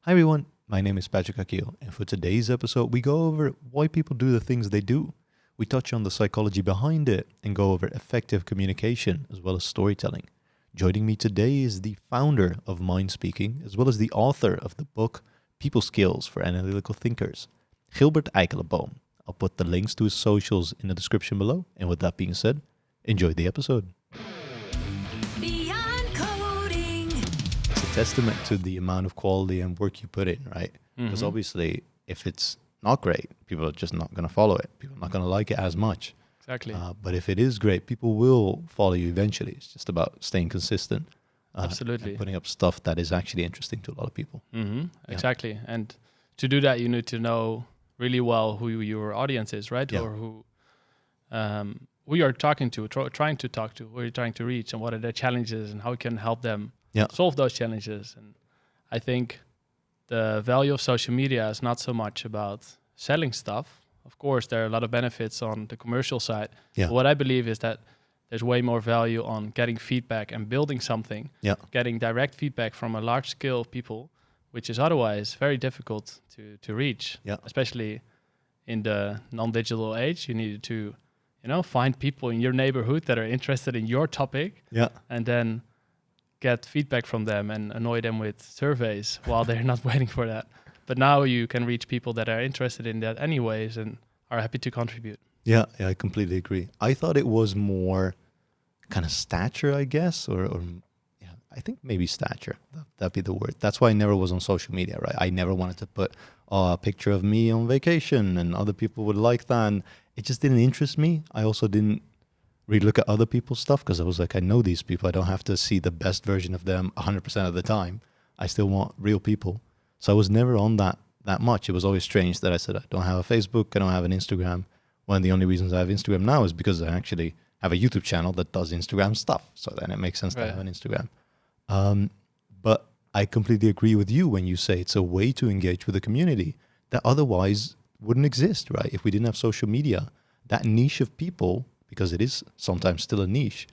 Hi everyone, my name is Patrick Akil, and for today's episode, we go over why people do the things they do. We touch on the psychology behind it and go over effective communication as well as storytelling. Joining me today is the founder of Mind Speaking, as well as the author of the book People Skills for Analytical Thinkers, Gilbert Eijkelenboom. I'll put the links to his socials in the description below, and with that being said, enjoy the episode. It's a testament to the amount of quality and work you put in, right? Because obviously, if it's not great, people are just not going to follow it. People are not going to like it as much. Exactly. But if it is great, people will follow you eventually. It's just about staying consistent. Absolutely. And putting up stuff that is actually interesting to a lot of people. Exactly. And to do that, you need to know really well who your audience is, right? Yeah. Or who you're talking to, trying to talk to, who you're trying to reach, and what are their challenges, and how you can help them solve those challenges. And I think the value of social media is not so much about selling stuff. Of course, there are a lot of benefits on the commercial side. Yeah. But what I believe is that there's way more value on getting feedback and building something, getting direct feedback from a large scale of people, which is otherwise very difficult to reach, especially in the non-digital age. You need to, find people in your neighborhood that are interested in your topic, and then get feedback from them and annoy them with surveys while they're not waiting for that. But now you can reach people that are interested in that anyways and are happy to contribute. Yeah, I completely agree. I thought it was more kind of stature, I guess, or I think maybe stature. That'd be the word. That's why I never was on social media, right? I never wanted to put a picture of me on vacation and other people would like that. And it just didn't interest me. I also didn't really look at other people's stuff because I was like, I know these people. I don't have to see the best version of them 100% of the time. I still want real people. So I was never on that much. It was always strange that I said, I don't have a Facebook, I don't have an Instagram. One of the only reasons I have Instagram now is because I actually have a YouTube channel that does Instagram stuff. So then it makes sense to have an Instagram. But I completely agree with you when you say it's a way to engage with the community that otherwise wouldn't exist, right? If we didn't have social media, that niche of people, because it is sometimes still a niche,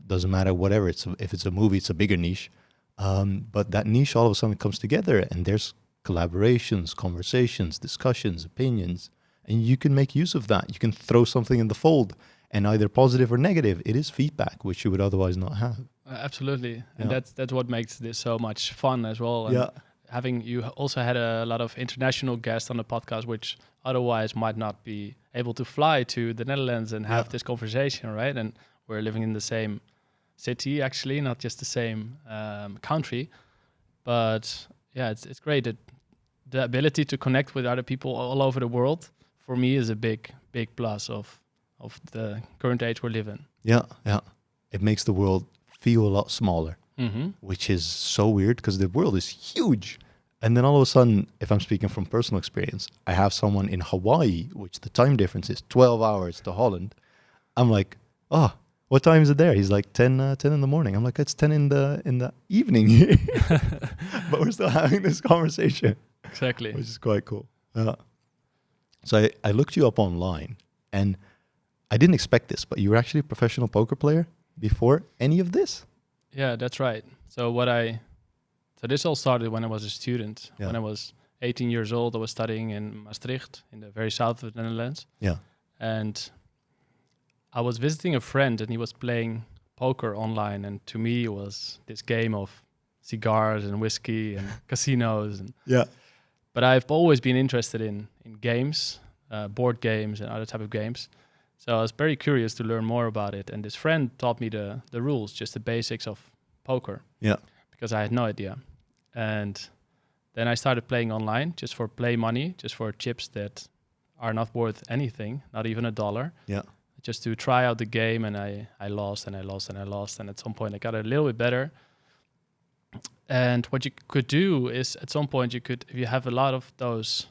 doesn't matter whatever. If it's a movie, it's a bigger niche. But that niche all of a sudden comes together and there's collaborations, conversations, discussions, opinions, and you can make use of that. You can throw something in the fold and either positive or negative, it is feedback, which you would otherwise not have. Absolutely. And that's what makes this so much fun as well. And you also had a lot of international guests on the podcast, which otherwise might not be able to fly to the Netherlands and have this conversation, right? And we're living in the same city, actually, not just the same country. But yeah, it's great that the ability to connect with other people all over the world, for me, is a big plus of the current age we live in. Yeah. It makes the world feel a lot smaller, which is so weird because the world is huge. And then all of a sudden, if I'm speaking from personal experience, I have someone in Hawaii, which the time difference is 12 hours to Holland. I'm like, what time is it there? He's like 10 in the morning. I'm like, it's 10 in the evening. But we're still having this conversation. Exactly. Which is quite cool. So I looked you up online, and I didn't expect this, but you were actually a professional poker player before any of this? Yeah, that's right. So this all started when I was a student. When I was 18 years old, I was studying in Maastricht, in the very south of the Netherlands. Yeah. And I was visiting a friend, and he was playing poker online. And to me, it was this game of cigars and whiskey and casinos. But I've always been interested in games, board games and other type of games. So I was very curious to learn more about it. And this friend taught me the rules, just the basics of poker. Yeah. Because I had no idea. And then I started playing online just for play money, just for chips that are not worth anything, not even $1. Yeah. Just to try out the game, and I lost and I lost and I lost. And at some point I got a little bit better. And what you could do is at some point if you have a lot of those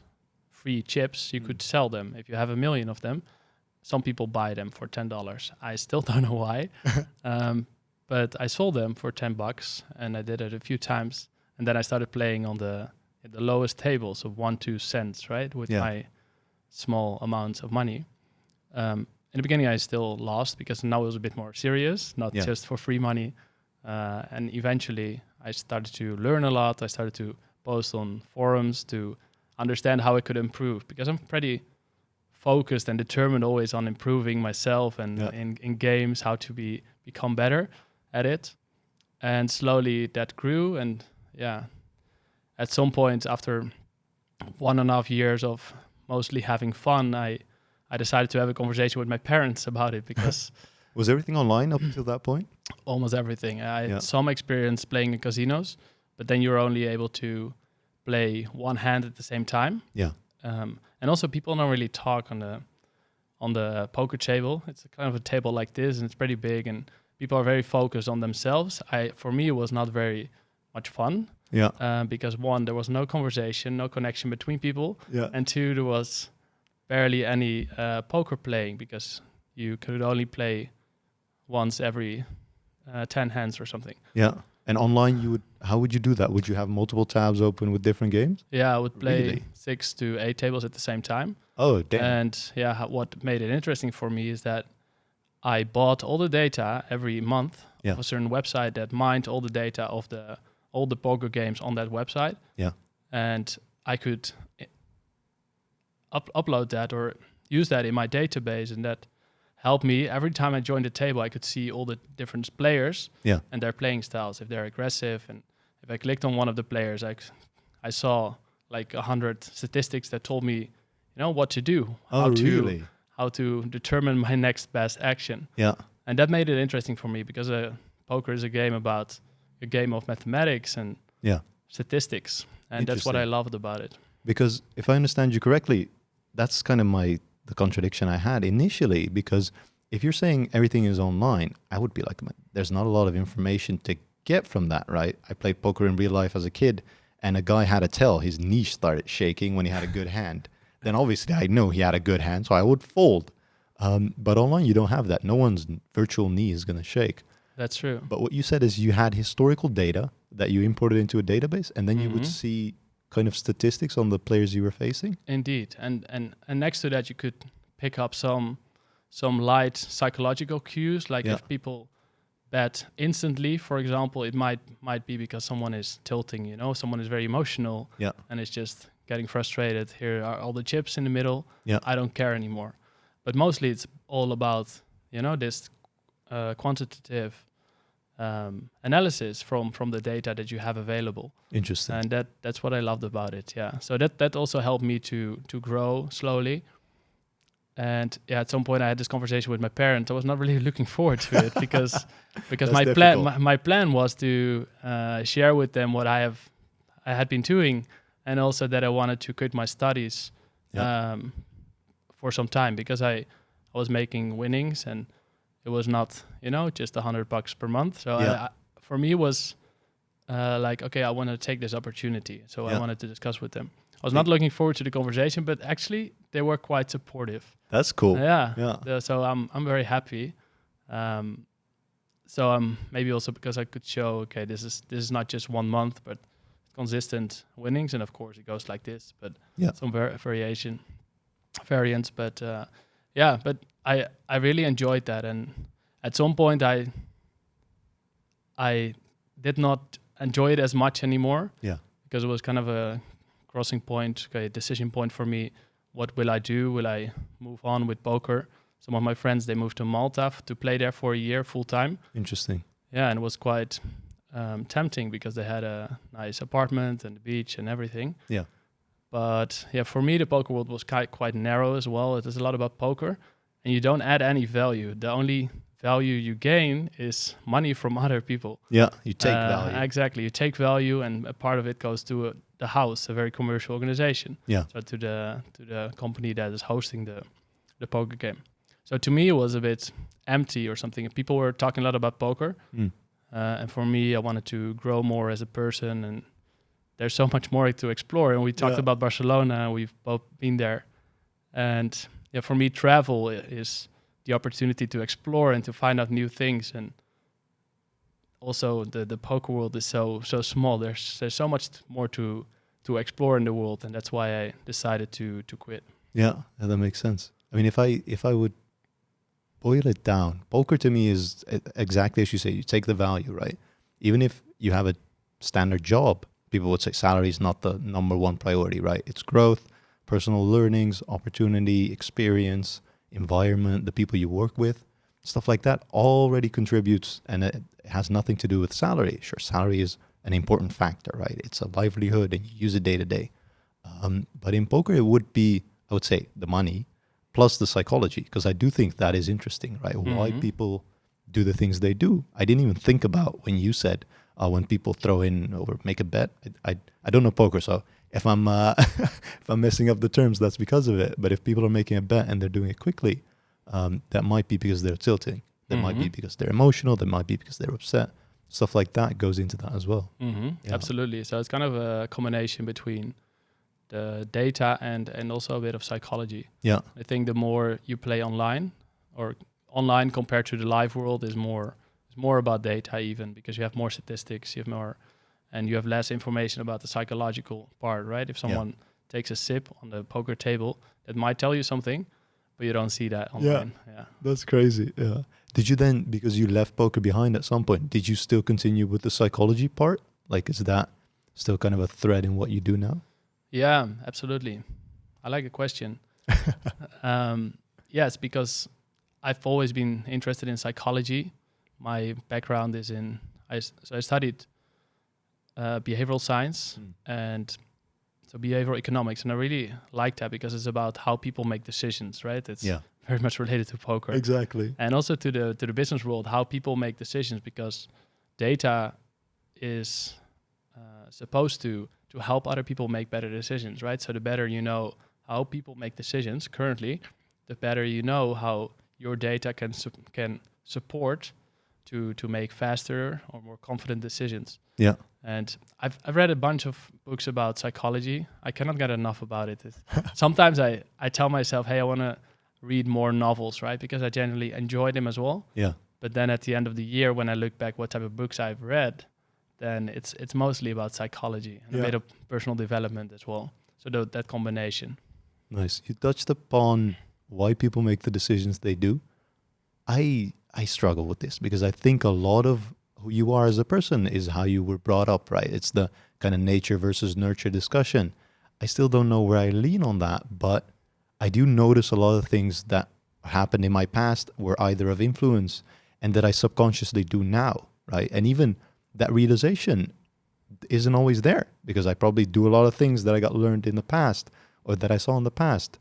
free chips, you could sell them. If you have 1 million of them, some people buy them for $10. I still don't know why. But I sold them for $10 and I did it a few times. And then I started playing on the lowest tables of 1-2 cents, right? With my small amounts of money. In the beginning, I still lost because now it was a bit more serious, not just for free money. And eventually I started to learn a lot. I started to post on forums to understand how I could improve, because I'm pretty focused and determined always on improving myself and in games, how to become better at it. And slowly that grew. And at some point after 1.5 years of mostly having fun, I decided to have a conversation with my parents about it, because Was everything online up until that point? almost everything. I had some experience playing in casinos, but then you're only able to play one hand at the same time. Yeah. And also people don't really talk on the poker table. It's a kind of a table like this, and it's pretty big, and people are very focused on themselves. For me, it was not very much fun. Yeah. Because one, there was no conversation, no connection between people. Yeah. And two, there was barely any poker playing, because you could only play once every 10 hands or something. Yeah. And online, how would you do that? Would you have multiple tabs open with different games? Yeah, I would play Really? 6 to 8 tables at the same time. Oh, damn. And what made it interesting for me is that I bought all the data every month of a certain website that mined all the data of all the poker games on that website. Yeah. And I could upload that or use that in my database, and that helped me. Every time I joined the table, I could see all the different players and their playing styles, if they're aggressive. And if I clicked on one of the players, I saw like 100 statistics that told me, what to do, how to determine my next best action. Yeah. And that made it interesting for me, because poker is a game of mathematics and statistics. And that's what I loved about it. Because if I understand you correctly, that's kind of the contradiction I had initially, because if you're saying everything is online, I would be like, there's not a lot of information to get from that, right? I played poker in real life as a kid, and a guy had a tell. His knee started shaking when he had a good hand. Then obviously I know he had a good hand, so I would fold. But online, you don't have that. No one's virtual knee is going to shake. That's true. But what you said is you had historical data that you imported into a database, and then you would see kind of statistics on the players you were facing. Indeed. And next to that, you could pick up some light psychological cues, like if people bet instantly, for example, it might be because someone is tilting, someone is very emotional and is just getting frustrated. Here are all the chips in the middle. I don't care anymore. But mostly it's all about, this quantitative analysis from the data that you have available. Interesting. And that's what I loved about it. Yeah. So that also helped me to grow slowly. And at some point I had this conversation with my parents. I was not really looking forward to it because my plan was to share with them what I had been doing, and also that I wanted to quit my studies for some time, because I was making winnings, and it was not, just $100 per month. So for me, it was like, okay, I want to take this opportunity. So I wanted to discuss with them. I was not looking forward to the conversation, but actually they were quite supportive. That's cool. So I'm very happy. So maybe also because I could show, okay, this is not just 1 month, but consistent winnings, and of course it goes like this, but some variants. But but I really enjoyed that, and at some point I did not enjoy it as much anymore. Because it was kind of a crossing point, a decision point for me. What will I do? Will I move on with poker? Some of my friends, they moved to Malta to play there for a year full time. Interesting. Yeah, and it was quite tempting because they had a nice apartment and the beach and everything. But for me, the poker world was quite narrow as well. It is a lot about poker, and you don't add any value. The only value you gain is money from other people. You take value. Exactly, you take value, and a part of it goes to the house, a very commercial organization. So to the company that is hosting the poker game. So to me, it was a bit empty or something. People were talking a lot about poker, and for me, I wanted to grow more as a person, and there's so much more to explore. And we talked about Barcelona. We've both been there, and for me, travel is the opportunity to explore and to find out new things. And also the poker world is so small. There's so much more to explore in the world, and that's why I decided to quit. That makes sense. I mean, if I would boil it down, poker to me is exactly as you say. You take the value, right? Even if you have a standard job, people would say salary is not the number one priority, right? It's growth, personal learnings, opportunity, experience, environment, the people you work with, stuff like that already contributes, and it has nothing to do with salary. Sure, salary is an important factor, right? It's a livelihood and you use it day to day. But in poker, it would be, I would say, the money plus the psychology, because I do think that is interesting, right? Why people do the things they do. I didn't even think about when you said when people throw in or make a bet. I don't know poker, so if I'm if I'm messing up the terms, that's because of it. But if people are making a bet and they're doing it quickly, that might be because they're tilting. That might be because they're emotional. That might be because they're upset. Stuff like that goes into that as well. Yeah. Absolutely. So it's kind of a combination between the data and also a bit of psychology. Yeah. I think the more you play online, or online compared to the live world, is more about data, even because you have more statistics, you have more, and you have less information about the psychological part, right? If someone takes a sip on the poker table, that might tell you something, but you don't see that online. Yeah. That's crazy. Yeah. Did you then, because you left poker behind at some point, did you still continue with the psychology part? Like, is that still kind of a thread in what you do now? Yeah, absolutely. I like the question. Yes, because I've always been interested in psychology. My background is I studied behavioral science and so behavioral economics, and I really like that because it's about how people make decisions, right? It's very much related to poker. Exactly. And also to the business world, how people make decisions, because data is supposed to help other people make better decisions, right? So the better you know how people make decisions currently, the better you know how your data can support to make faster or more confident decisions. Yeah. And I've read a bunch of books about psychology. I cannot get enough about it. Sometimes I tell myself, hey, I want to read more novels, right? Because I generally enjoy them as well. Yeah. But then at the end of the year, when I look back what type of books I've read, then it's mostly about psychology and a bit of personal development as well. So that combination. Nice. You touched upon why people make the decisions they do. I struggle with this because I think a lot of who you are as a person is how you were brought up, right? It's the kind of nature versus nurture discussion. I still don't know where I lean on that, but I do notice a lot of things that happened in my past were either of influence and that I subconsciously do now, right? And even that realization isn't always there because I probably do a lot of things that I got learned in the past or that I saw in the past.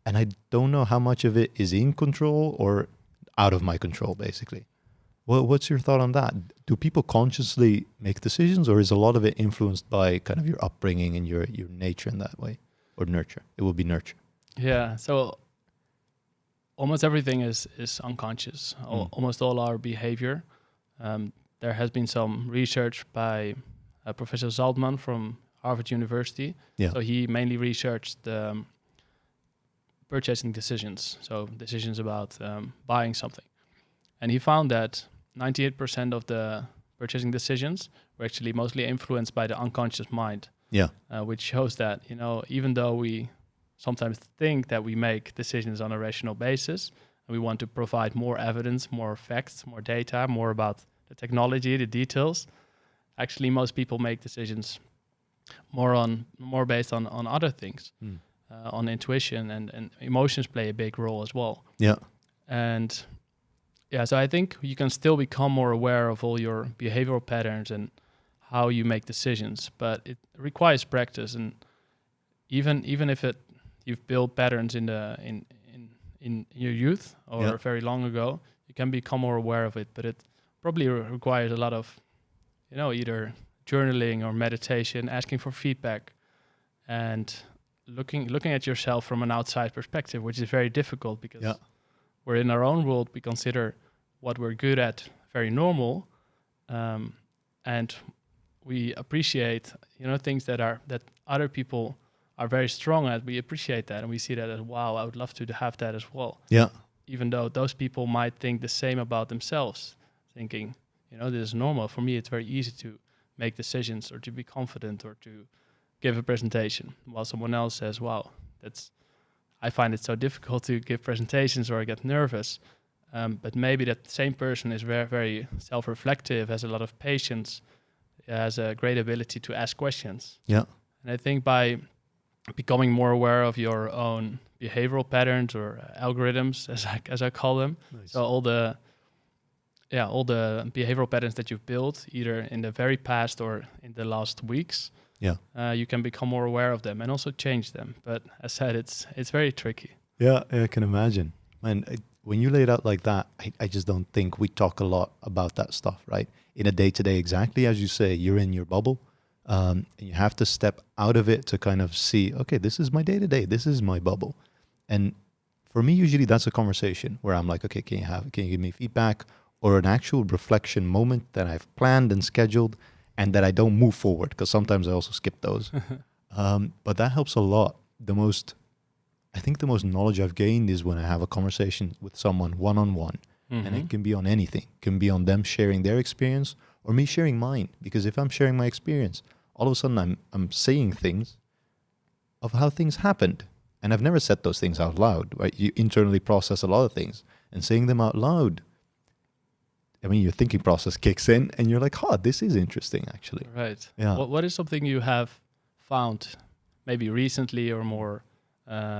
And I don't know how much of it is in control or out of my control, basically. Well, what's your thought on that? Do people consciously make decisions, or is a lot of it influenced by kind of your upbringing and your nature in that way? Or nurture? It will be nurture. Yeah, so almost everything is unconscious. Almost all our behavior. There has been some research by Professor Zaltman from Harvard University. Yeah. So he mainly researched purchasing decisions, so decisions about buying something. And he found that 98% of the purchasing decisions were actually mostly influenced by the unconscious mind. Yeah. Which shows that, even though we sometimes think that we make decisions on a rational basis, and we want to provide more evidence, more facts, more data, more about the technology, the details, actually most people make decisions more based on other things, on intuition, and emotions play a big role as well. Yeah. And so I think you can still become more aware of all your behavioral patterns and how you make decisions, but it requires practice. And even if you've built patterns in your youth or very long ago, you can become more aware of it. But it probably requires a lot of, either journaling or meditation, asking for feedback, and looking at yourself from an outside perspective, which is very difficult because we're in our own world. We consider what we're good at very normal, and we appreciate things that other people are very strong at. We appreciate that, and we see that as, wow, I would love to have that as well. Yeah. Even though those people might think the same about themselves, thinking, this is normal. For me, it's very easy to make decisions or to be confident or to give a presentation, while someone else says, wow, I find it so difficult to give presentations or I get nervous. But maybe that same person is very, very self-reflective, has a lot of patience, has a great ability to ask questions. Yeah. And I think by becoming more aware of your own behavioral patterns or algorithms, as I call them, Nice. so all the behavioral patterns that you've built, either in the very past or in the last weeks, you can become more aware of them and also change them. But as said, it's very tricky. Yeah, I can imagine. Man, when you lay it out like that, I just don't think we talk a lot about that stuff, right? In a day-to-day, exactly as you say, you're in your bubble, and you have to step out of it to kind of see, okay, this is my day-to-day, this is my bubble. And for me, usually that's a conversation where I'm like, okay, can you give me feedback or an actual reflection moment that I've planned and scheduled and that I don't move forward, because sometimes I also skip those. But that helps a lot. I think the most knowledge I've gained is when I have a conversation with someone one-on-one. Mm-hmm. And it can be on anything. It can be on them sharing their experience or me sharing mine. Because if I'm sharing my experience, all of a sudden I'm saying things of how things happened. And I've never said those things out loud, right? You internally process a lot of things. And saying them out loud, I mean, your thinking process kicks in and you're like, this is interesting, actually. Right. Yeah. What is something you have found, maybe recently or more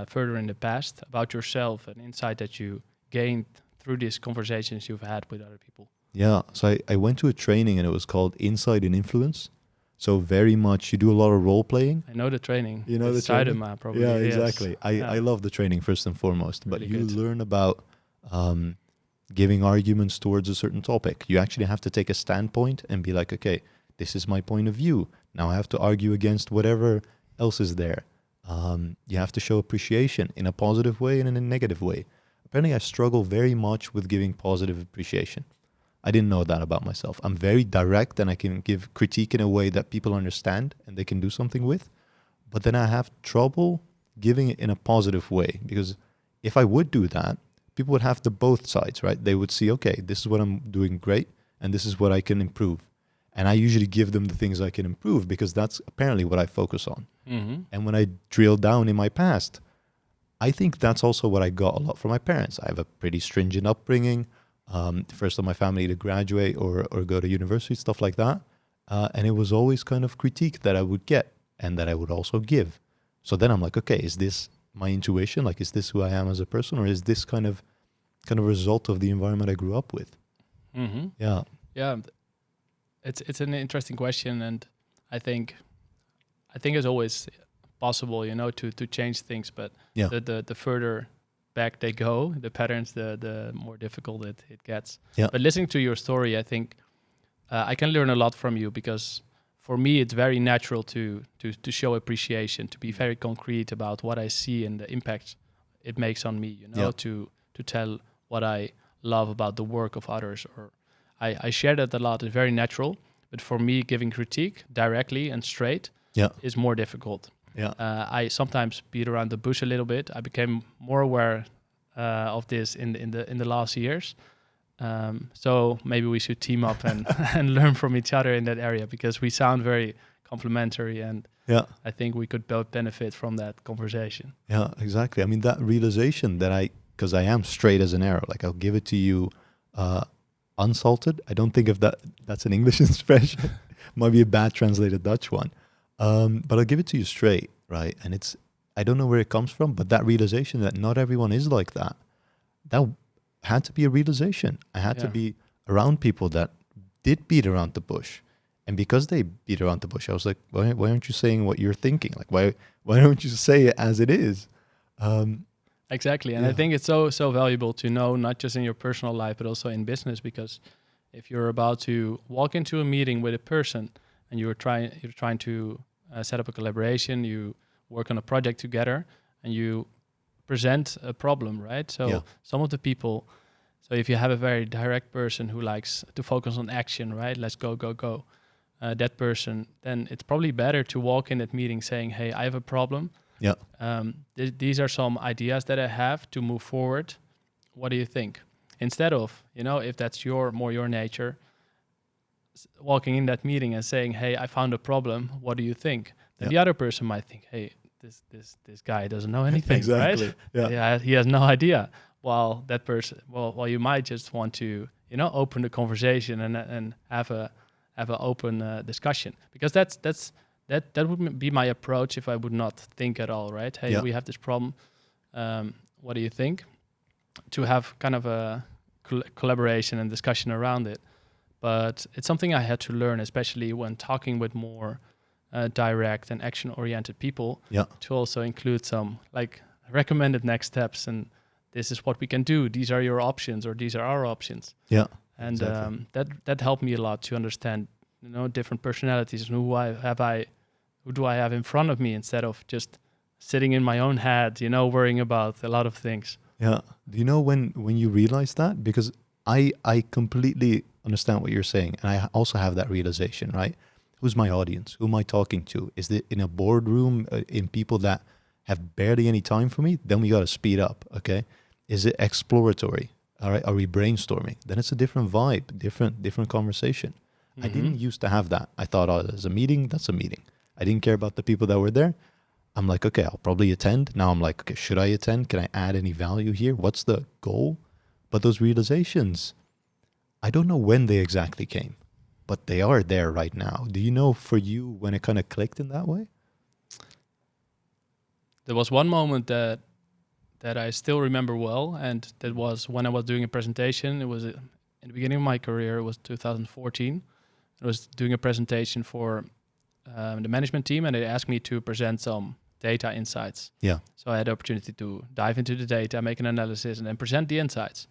further in the past, about yourself, an insight that you gained through these conversations you've had with other people? Yeah. So I went to a training and it was called Insight and Influence. So very much, you do a lot of role playing. I know the training. You know the training? Probably. Yeah, Yes. exactly. I love the training first and foremost, but Really you good. learn about giving arguments towards a certain topic. You actually have to take a standpoint and be like, okay, this is my point of view. Now I have to argue against whatever else is there. You have to show appreciation in a positive way and in a negative way. Apparently, I struggle very much with giving positive appreciation. I didn't know that about myself. I'm very direct and I can give critique in a way that people understand and they can do something with. But then I have trouble giving it in a positive way, because if I would do that, people would have the both sides, right? They would see, okay, this is what I'm doing great and this is what I can improve. And I usually give them the things I can improve because that's apparently what I focus on. Mm-hmm. And when I drill down in my past, I think that's also what I got a lot from my parents. I have a pretty stringent upbringing. First of my family to graduate or go to university, stuff like that. And it was always kind of critique that I would get and that I would also give. So then I'm like, okay, is this my intuition? Like, is this who I am as a person, or is this kind of result of the environment I grew up with? Mm-hmm. Yeah. Yeah. It's an interesting question, and I think it's always possible, to change things, but Yeah. the further back they go, the patterns, the more difficult it gets. Yeah. But listening to your story, I think I can learn a lot from you, because for me it's very natural to show appreciation, to be very concrete about what I see and the impact it makes on me, Yeah. to tell what I love about the work of others, or I share that a lot. It's very natural, but for me, giving critique directly and straight Yeah. is more difficult. Yeah. I sometimes beat around the bush a little bit. I became more aware of this in the last years. So maybe we should team up and and learn from each other in that area, because we sound very complementary, and Yeah. I think we could both benefit from that conversation. Yeah, exactly. I mean, that realization that because I am straight as an arrow, like I'll give it to you unsalted. I don't think if that's an English expression. Might be a bad translated Dutch one. But I'll give it to you straight, right? And I don't know where it comes from, but that realization that not everyone is like that had to be a realization. I had to be around people that did beat around the bush. And because they beat around the bush, I was like, why aren't you saying what you're thinking? Like, why don't you say it as it is? Exactly. And I think it's so valuable to know, not just in your personal life, but also in business, because if you're about to walk into a meeting with a person and you're trying to set up a collaboration, you work on a project together, and you present a problem, right? So some of the people, so if you have a very direct person who likes to focus on action, right? Let's go, go, go. That person, then it's probably better to walk in that meeting saying, hey, I have a problem. Yeah. These are some ideas that I have to move forward. What do you think? Instead of, if that's more your nature, walking in that meeting and saying, hey, I found a problem. What do you think? Then the other person might think, hey, this guy doesn't know anything, Exactly. right? Yeah, he has no idea. While that person, well, you might just want to, open the conversation and have have an open discussion, because that would be my approach if I would not think at all, right? Hey, we have this problem. What do you think? To have kind of a collaboration and discussion around it. But it's something I had to learn, especially when talking with more direct and action-oriented people, to also include some like recommended next steps, and this is what we can do. These are your options, or these are our options. Yeah, and exactly. that helped me a lot to understand, different personalities and who do I have in front of me, instead of just sitting in my own head, worrying about a lot of things. Yeah. Do you know when you realize that? Because I completely understand what you're saying. And I also have that realization, right? Who's my audience? Who am I talking to? Is it in a boardroom, in people that have barely any time for me? Then we got to speed up, okay? Is it exploratory? All right. Are we brainstorming? Then it's a different vibe, different conversation. I didn't used to have that. I thought, there's a meeting, that's a meeting. I didn't care about the people that were there. I'm like, okay, I'll probably attend. Now I'm like, okay, should I attend? Can I add any value here? What's the goal? But those realizations, I don't know when they exactly came, but they are there right now. Do you know for you when it kind of clicked in that way? There was one moment that I still remember well, and that was when I was doing a presentation. It was in the beginning of my career. It was 2014. I was doing a presentation for the management team, and they asked me to present some data insights. Yeah. So I had the opportunity to dive into the data, make an analysis, and then present the insights.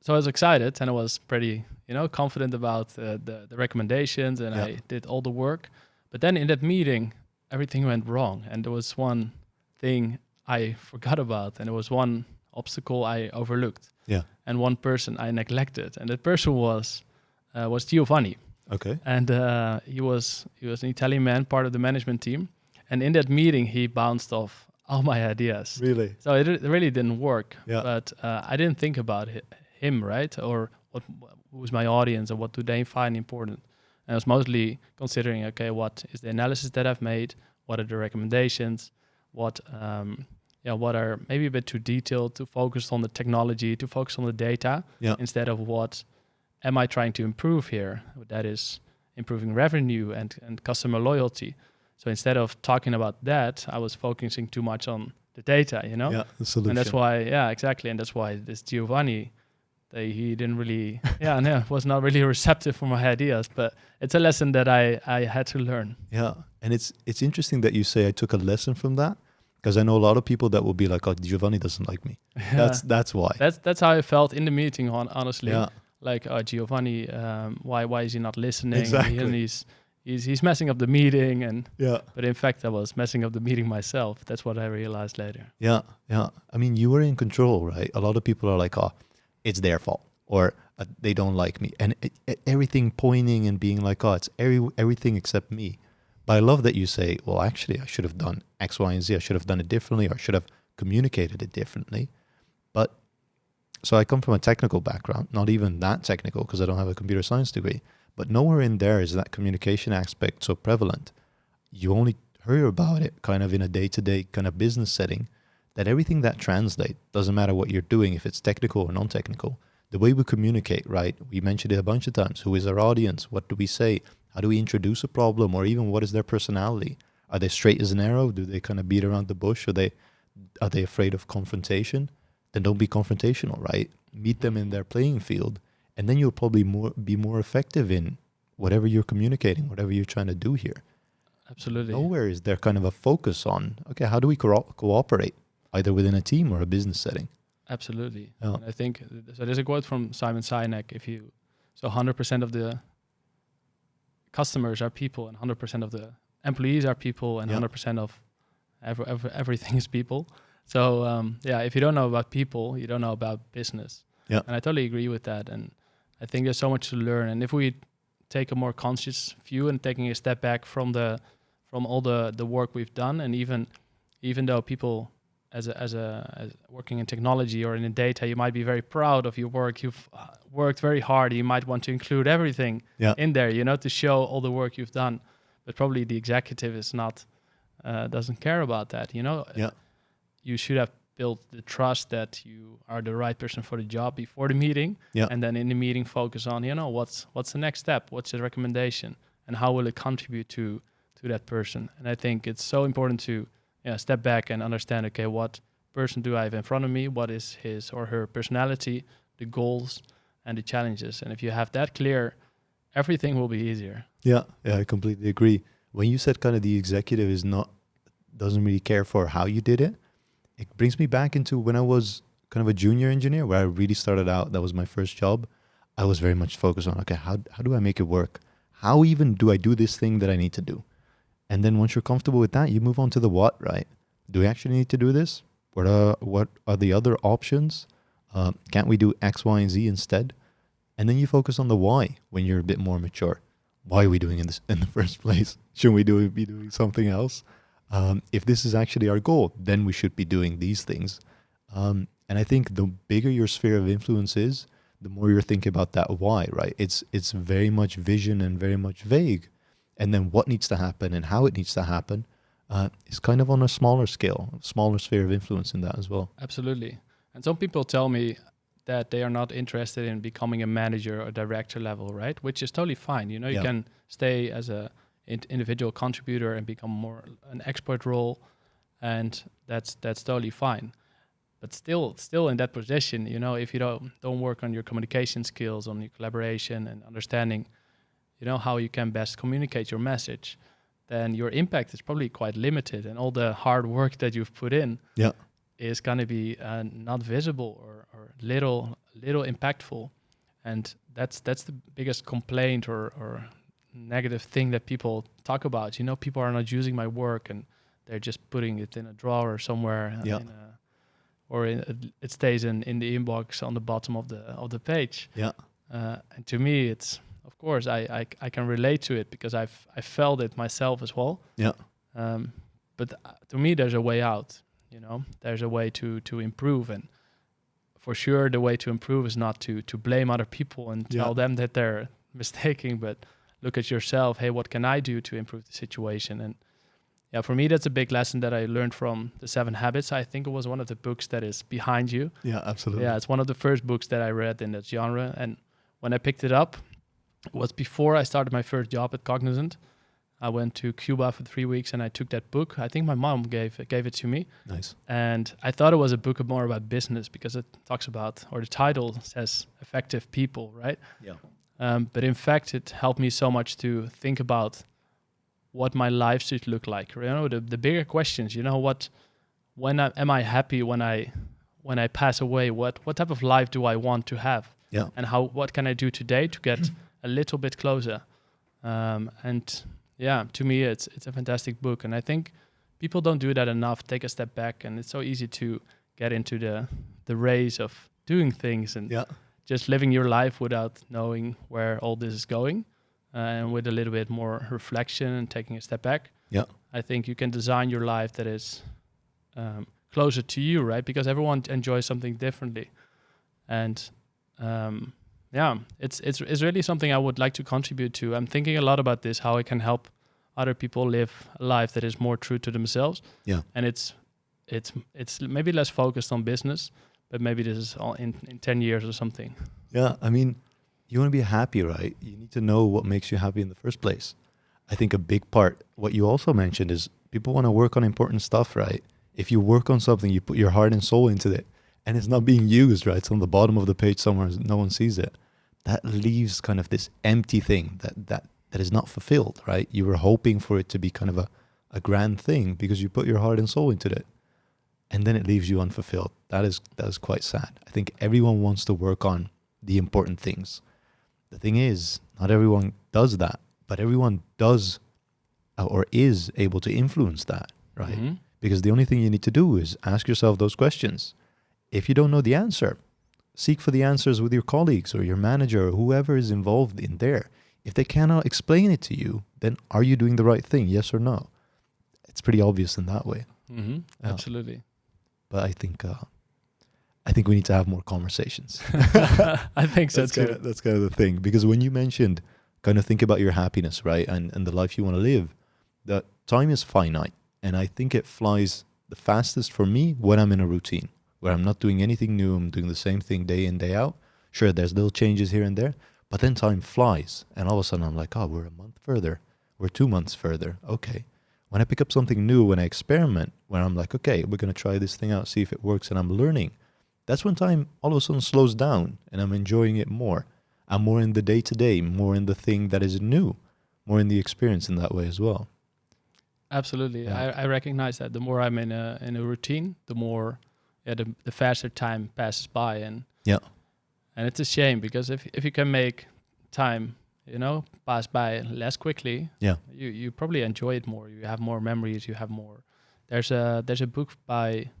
So I was excited, and I was pretty, confident about the recommendations, and I did all the work. But then in that meeting, everything went wrong, and there was one thing I forgot about, and there was one obstacle I overlooked. Yeah. And one person I neglected, and that person was Giovanni. Okay. And he was an Italian man, part of the management team. And in that meeting, he bounced off all my ideas. Really? So it really didn't work. Yeah. But I didn't think about him, right? Or who's my audience, or what do they find important? And I was mostly considering, okay, what is the analysis that I've made? What are the recommendations? What are maybe a bit too detailed, to focus on the technology, to focus on the data, instead of what am I trying to improve here? That is improving revenue and customer loyalty. So instead of talking about that, I was focusing too much on the data, Yeah, the solution. And that's why, exactly. And that's why this Giovanni, he didn't really, was not really receptive for my ideas. But it's a lesson that I had to learn. Yeah, and it's interesting that you say I took a lesson from that, because I know a lot of people that will be like, oh, Giovanni doesn't like me. That's why. That's how I felt in the meeting, honestly. Yeah. Like, Giovanni, why is he not listening? Exactly. And he's messing up the meeting, and but in fact I was messing up the meeting myself. That's what I realized later. Yeah. I mean, you were in control, right? A lot of people are like, oh, it's their fault, or they don't like me, and everything pointing and being like, oh, it's everything except me. But I love that you say, well, actually, I should have done X, Y, and Z. I should have done it differently, or I should have communicated it differently. But so I come from a technical background, not even that technical, because I don't have a computer science degree. But nowhere in there is that communication aspect so prevalent. You only hear about it kind of in a day-to-day kind of business setting, that everything that translates, doesn't matter what you're doing, if it's technical or non-technical, the way we communicate, right? We mentioned it a bunch of times. Who is our audience? What do we say? How do we introduce a problem? Or even what is their personality? Are they straight as an arrow? Do they kind of beat around the bush? Are they afraid of confrontation? Then don't be confrontational, right? Meet them in their playing field. And then you'll probably be more effective in whatever you're communicating, whatever you're trying to do here. Absolutely. Nowhere is there kind of a focus on, okay, how do we cooperate, either within a team or a business setting? Absolutely. Yeah. And I think, so there's a quote from Simon Sinek, 100% of the customers are people, and 100% of the employees are people, and 100% of everything is people. So, if you don't know about people, you don't know about business. Yeah. And I totally agree with that. And I think there's so much to learn. And if we take a more conscious view and taking a step back from all the work we've done, and even though people as working in technology or in data, you might be very proud of your work. You've worked very hard. You might want to include everything in there, to show all the work you've done. But probably the executive is not doesn't care about that. You should have build the trust that you are the right person for the job before the meeting. Yeah. And then in the meeting, focus on, what's the next step? What's the recommendation? And how will it contribute to that person? And I think it's so important to step back and understand, okay, what person do I have in front of me? What is his or her personality, the goals, and the challenges? And if you have that clear, everything will be easier. Yeah, I completely agree. When you said kind of the executive doesn't really care for how you did it, it brings me back into when I was kind of a junior engineer, where I really started out. That was my first job. I was very much focused on, okay, how do I make it work? How even do I do this thing that I need to do? And then once you're comfortable with that, you move on to the what, right? Do we actually need to do this? What are the other options? Can't we do X, Y, and Z instead? And then you focus on the why when you're a bit more mature. Why are we doing this in the first place? Shouldn't we be doing something else? If this is actually our goal, then we should be doing these things. And I think the bigger your sphere of influence is, the more you're thinking about that why, right? It's very much vision and very much vague. And then what needs to happen and how it needs to happen is kind of on a smaller scale, smaller sphere of influence in that as well. Absolutely. And some people tell me that they are not interested in becoming a manager or director level, right? Which is totally fine. You can stay as a individual contributor and become more an expert role, and that's totally fine. But still in that position, if you don't work on your communication skills, on your collaboration and understanding, how you can best communicate your message, then your impact is probably quite limited, and all the hard work that you've put in is going to be not visible or little impactful. And that's the biggest complaint or negative thing that people talk about. People are not using my work and they're just putting it in a drawer somewhere, it stays in the inbox on the bottom of the page. And to me, it's, of course, I can relate to it because I felt it myself as well. But to me, there's a way out. There's a way to improve, and for sure, the way to improve is not to blame other people and tell them that they're mistaking, but look at yourself. Hey, what can I do to improve the situation? And for me, that's a big lesson that I learned from the 7 Habits. I think it was one of the books that is behind you. Yeah, absolutely. Yeah, it's one of the first books that I read in that genre. And when I picked it up, it was before I started my first job at Cognizant. I went to Cuba for 3 weeks and I took that book. I think my mom gave it to me. Nice. And I thought it was a book more about business because it talks about, or the title says effective people, right? Yeah. But in fact, it helped me so much to think about what my life should look like. The bigger questions, am I happy when I pass away? What type of life do I want to have? Yeah. And what can I do today to get a little bit closer? To me, it's a fantastic book. And I think people don't do that enough, take a step back. And it's so easy to get into the race of doing things and just living your life without knowing where all this is going. And with a little bit more reflection and taking a step back, I think you can design your life that is closer to you, right? Because everyone enjoys something differently. And it's really something I would like to contribute to. I'm thinking a lot about this, how I can help other people live a life that is more true to themselves. Yeah. And it's maybe less focused on business, but maybe this is all in 10 years or something. Yeah, I mean, you want to be happy, right? You need to know what makes you happy in the first place. I think a big part, what you also mentioned, is people want to work on important stuff, right? If you work on something, you put your heart and soul into it, and it's not being used, right? It's on the bottom of the page somewhere, no one sees it. That leaves kind of this empty thing that is not fulfilled, right? You were hoping for it to be kind of a grand thing because you put your heart and soul into it, and then it leaves you unfulfilled. That is quite sad. I think everyone wants to work on the important things. The thing is, not everyone does that, but everyone does or is able to influence that, right? Mm-hmm. Because the only thing you need to do is ask yourself those questions. If you don't know the answer, seek for the answers with your colleagues or your manager or whoever is involved in there. If they cannot explain it to you, then are you doing the right thing? Yes or no? It's pretty obvious in that way. Mm-hmm. Absolutely. But I think we need to have more conversations. I think so too. That's kind of the thing. Because when you mentioned kind of think about your happiness, right? And the life you want to live, the time is finite. And I think it flies the fastest for me when I'm in a routine, where I'm not doing anything new. I'm doing the same thing day in, day out. Sure, there's little changes here and there, but then time flies. And all of a sudden I'm like, oh, we're a month further. We're 2 months further. Okay. When I pick up something new, when I experiment, when I'm like, okay, we're going to try this thing out, see if it works, and I'm learning, that's when time all of a sudden slows down and I'm enjoying it more. I'm more in the day-to-day, more in the thing that is new, more in the experience in that way as well. Absolutely. Yeah. I recognize that the more I'm in a routine, the more the faster time passes by, and Yeah. it's a shame, because if you can make time, pass by less quickly, Yeah. you probably enjoy it more. You have more memories. You have more. There's a book by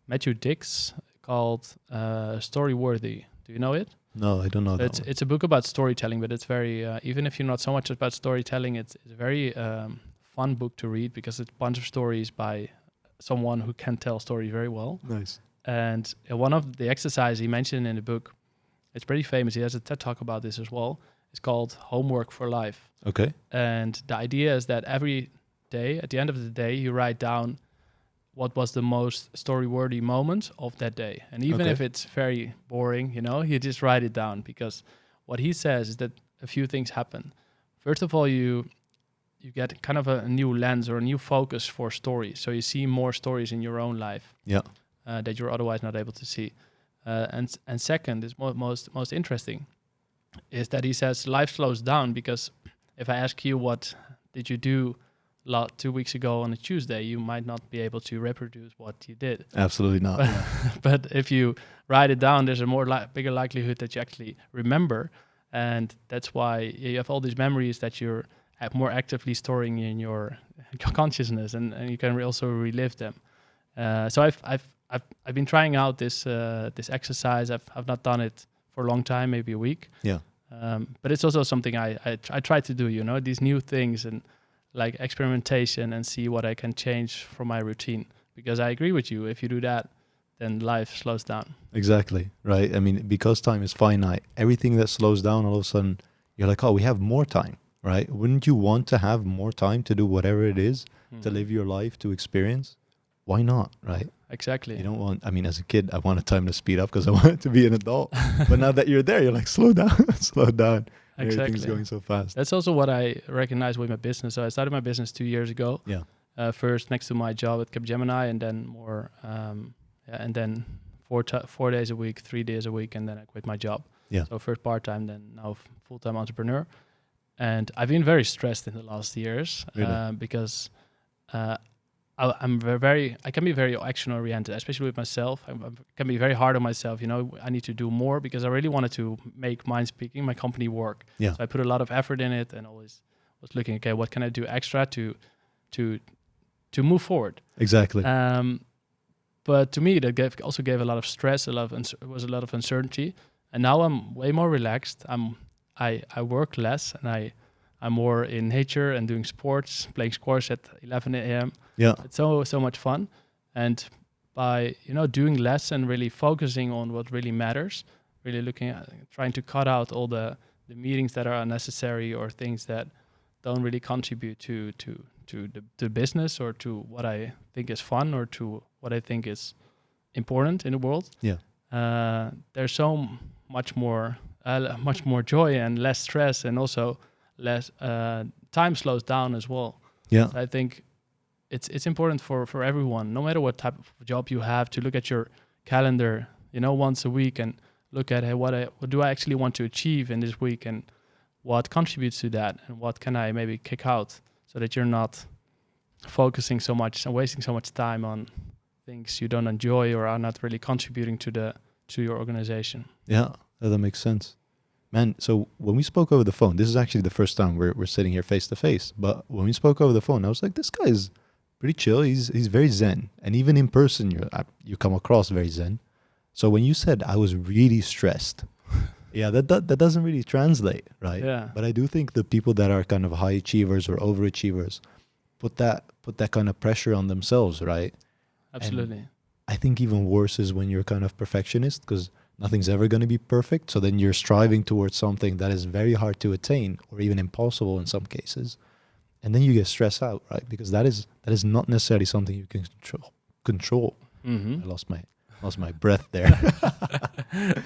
Matthew Dix called Storyworthy. Do you know it? No, I don't know that one. It's a book about storytelling, but it's very even if you're not so much about storytelling, it's a very fun book to read, because it's a bunch of stories by someone who can tell stories very well. Nice. And one of the exercises he mentioned in the book, it's pretty famous. He has a TED Talk about this as well. It's called Homework for Life. Okay. And the idea is that every day, at the end of the day, you write down what was the most story-worthy moment of that day. And even if it's very boring, you just write it down, because what he says is that a few things happen. First of all, you get kind of a new lens or a new focus for stories. So you see more stories in your own life. Yeah. That you're otherwise not able to see. And second is most interesting, is that he says life slows down, because if I ask you what did you do 2 weeks ago on a Tuesday, you might not be able to reproduce what you did. Absolutely not. But if you write it down, there's a bigger likelihood that you actually remember, and that's why you have all these memories that you're more actively storing in your consciousness, and you can also relive them. So I've been trying out this exercise. I've not done it for a long time, maybe a week. Yeah. But it's also something I try to do. These new things and like experimentation, and see what I can change from my routine. Because I agree with you. If you do that, then life slows down. Exactly. Right. I mean, because time is finite, everything that slows down, all of a sudden you're like, oh, we have more time, right? Wouldn't you want to have more time to do whatever it is, to live your life, to experience? Why not, right? Exactly. You don't want, I mean, as a kid, I wanted time to speed up because I wanted to be an adult. But now that you're there, you're like, slow down, slow down. Exactly. Everything's going so fast. That's also what I recognize with my business. So I started my business 2 years ago. Yeah. First next to my job at Capgemini, and then more, and then 4 days a week, 3 days a week, and then I quit my job. Yeah. So first part-time, then now full-time entrepreneur. And I've been very stressed in the last years. Really? Because I can be very action-oriented, especially with myself. I can be very hard on myself. I need to do more, because I really wanted to make Mind Speaking, my company, work. Yeah. So I put a lot of effort in it, and always was looking, okay, what can I do extra to move forward? Exactly. But to me, that also gave a lot of stress. Was a lot of uncertainty, and now I'm way more relaxed. I work less, and I'm more in nature and doing sports, playing squash at 11 a.m. Yeah. It's so much fun. And by, doing less and really focusing on what really matters, really looking at trying to cut out all the meetings that are unnecessary, or things that don't really contribute to the business, or to what I think is fun, or to what I think is important in the world. Yeah. There's so much more joy and less stress, and also less time slows down as well. Yeah. So I think it's important for everyone, no matter what type of job you have, to look at your calendar, once a week, and look at, hey, what do I actually want to achieve in this week, and what contributes to that, and what can I maybe kick out, so that you're not focusing so much and wasting so much time on things you don't enjoy, or are not really contributing to your organization. Yeah, that makes sense. Man, so when we spoke over the phone, this is actually the first time we're sitting here face to face, but when we spoke over the phone, I was like, this guy is pretty chill. He's very zen. And even in person, you come across very zen. So when you said I was really stressed, yeah, that doesn't really translate, right? Yeah. But I do think the people that are kind of high achievers or overachievers put that kind of pressure on themselves, right? Absolutely. And I think even worse is when you're kind of perfectionist, because nothing's ever going to be perfect. So then you're striving towards something that is very hard to attain, or even impossible in some cases. And then you get stressed out, right? Because that is not necessarily something you can control. Mm-hmm. I lost my breath there.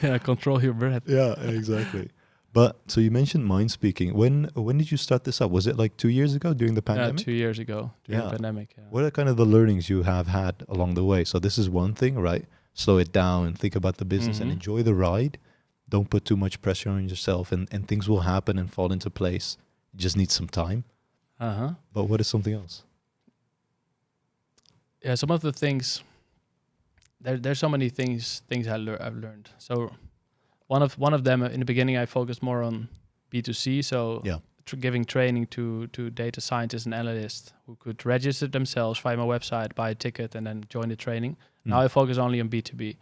Yeah, control your breath. Yeah, exactly. But so you mentioned mind speaking. When did you start this up? Was it like 2 years ago during the Yeah, pandemic? 2 years ago during the pandemic. Yeah. What are kind of the learnings you have had along the way? So this is one thing, right? Slow it down and think about the business and enjoy the ride. Don't put too much pressure on yourself, and things will happen and fall into place. You just need some time. Uh-huh. But what is something else? Yeah, some of the things. There's so many things I've learned. So one of them in the beginning I focused more on B2C. So giving training to data scientists and analysts who could register themselves via my website, buy a ticket, and then join the training. Now I focus only on B2B.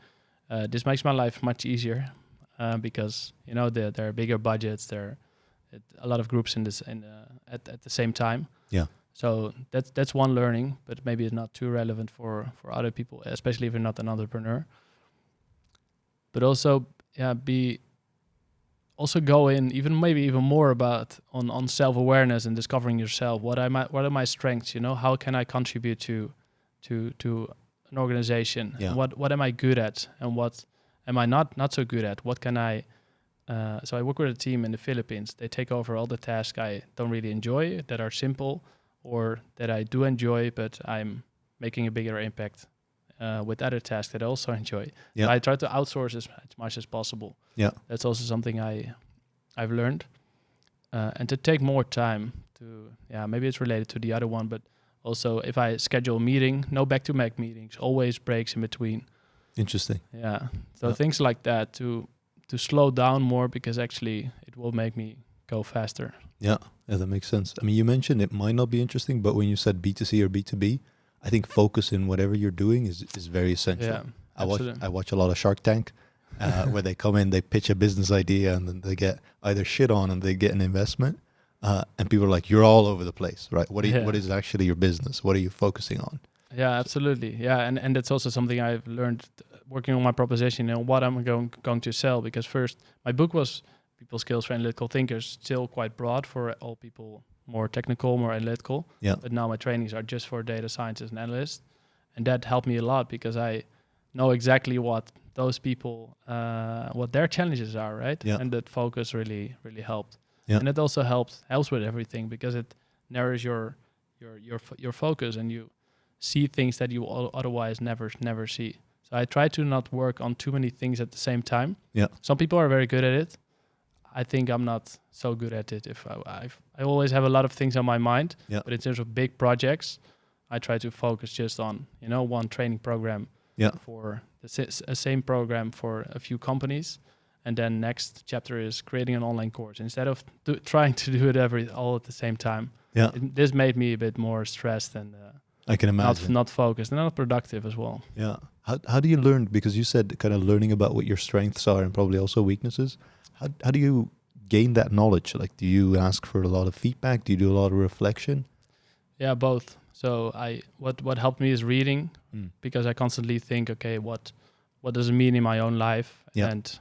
This makes my life much easier because there are bigger budgets. There are a lot of groups at the same time. Yeah. So that's one learning, but maybe it's not too relevant for other people, especially if you're not an entrepreneur. But also, go in even more about on self-awareness and discovering yourself. What are my strengths? How can I contribute to an organization? Yeah. What am I good at, and what am I not so good at? What can I? So I work with a team in the Philippines. They take over all the tasks I don't really enjoy, that are simple, or that I do enjoy, but I'm making a bigger impact with other tasks that I also enjoy. Yeah. So I try to outsource as much as possible. Yeah. That's also something I've learned. And to take more time to, maybe it's related to the other one, but also if I schedule a meeting, no back-to-back meetings, always breaks in between. Interesting. Yeah. So things like that to slow down more, because actually it will make me go faster. Yeah, that makes sense. I mean, you mentioned it might not be interesting, but when you said B2C or B2B, I think focus in whatever you're doing is very essential. Yeah, I watch a lot of Shark Tank, where they come in, they pitch a business idea, and then they get either shit on and they get an investment, and people are like, "You're all over the place, right? What is actually your business? What are you focusing on?" Yeah, absolutely. Yeah, and that's also something I've learned working on my proposition and what I'm going to sell. Because first, my book was People Skills for Analytical Thinkers, still quite broad for all people, more technical, more analytical. Yeah. But now my trainings are just for data scientists and analysts. And that helped me a lot because I know exactly what those people, what their challenges are, right? Yeah. And that focus really, really helped. Yeah. And it also helps with everything because it narrows your focus, and you see things that you otherwise never see. So I try to not work on too many things at the same time. Yeah. Some people are very good at it. I think I'm not so good at it. If I always have a lot of things on my mind, but in terms of big projects, I try to focus just on one training program for a same program for a few companies, and then next chapter is creating an online course instead of trying to do it all at the same time. Yeah, this made me a bit more stressed and I can imagine not focused and not productive as well. Yeah. How do you learn? Because you said kind of learning about what your strengths are and probably also weaknesses. How do you gain that knowledge? Like, do you ask for a lot of feedback? Do you do a lot of reflection? Yeah, both. So what helped me is reading, because I constantly think, okay, what does it mean in my own life? Yeah. And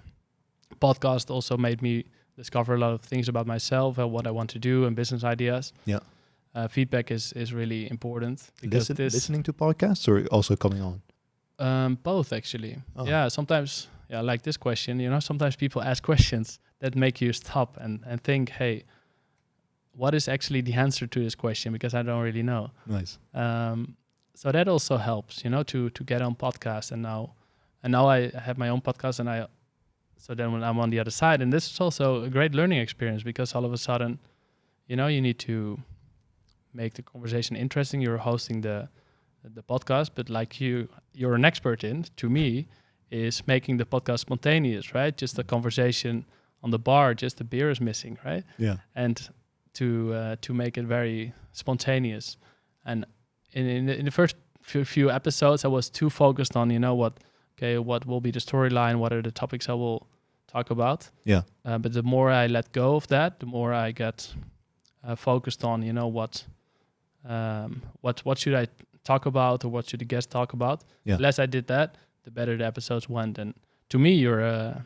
podcast also made me discover a lot of things about myself and what I want to do and business ideas. Yeah. Feedback is really important because listening to podcasts or also coming on? Both actually. Oh. Yeah, sometimes like this question, sometimes people ask questions that make you stop and think, hey, what is actually the answer to this question? Because I don't really know. Nice. So that also helps, to get on podcast. And now I have my own podcast, and so then when I'm on the other side, and this is also a great learning experience because all of a sudden, you need to make the conversation interesting. You're hosting the podcast, but like you're an expert in, to me, is making the podcast spontaneous, right? Just a conversation on the bar, just the beer is missing, right? Yeah. And to make it very spontaneous. And in the first few episodes, I was too focused on, what will be the storyline, what are the topics I will talk about. Yeah. But the more I let go of that, the more I get focused on, what should I talk about or what should the guest talk about. Yeah. The less I did that, the better the episodes went. And to me, you're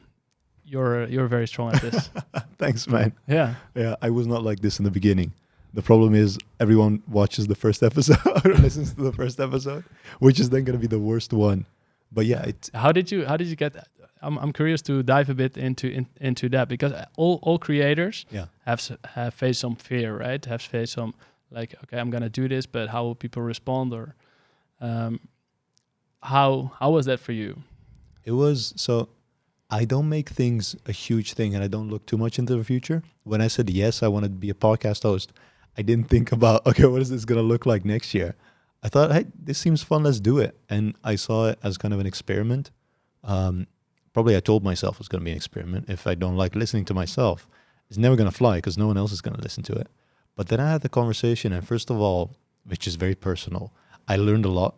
very strong at this. Thanks, man. Yeah. I was not like this in the beginning. The problem is everyone watches the first episode or listens to the first episode, which is then going to be the worst one. But yeah, How did you get that? I'm curious to dive a bit into that, because all creators have faced some fear, right? Have faced some like, okay, I'm gonna do this, but how will people respond? Or how was that for you? it was so. I don't make things a huge thing, and I don't look too much into the future. When I said yes, I wanted to be a podcast host, I didn't think about, okay, what is this going to look like next year? I thought, hey, this seems fun, let's do it. And I saw it as kind of an experiment. Probably I told myself it was going to be an experiment. If I don't like listening to myself, it's never going to fly because no one else is going to listen to it. But then I had the conversation, and first of all, which is very personal, I learned a lot.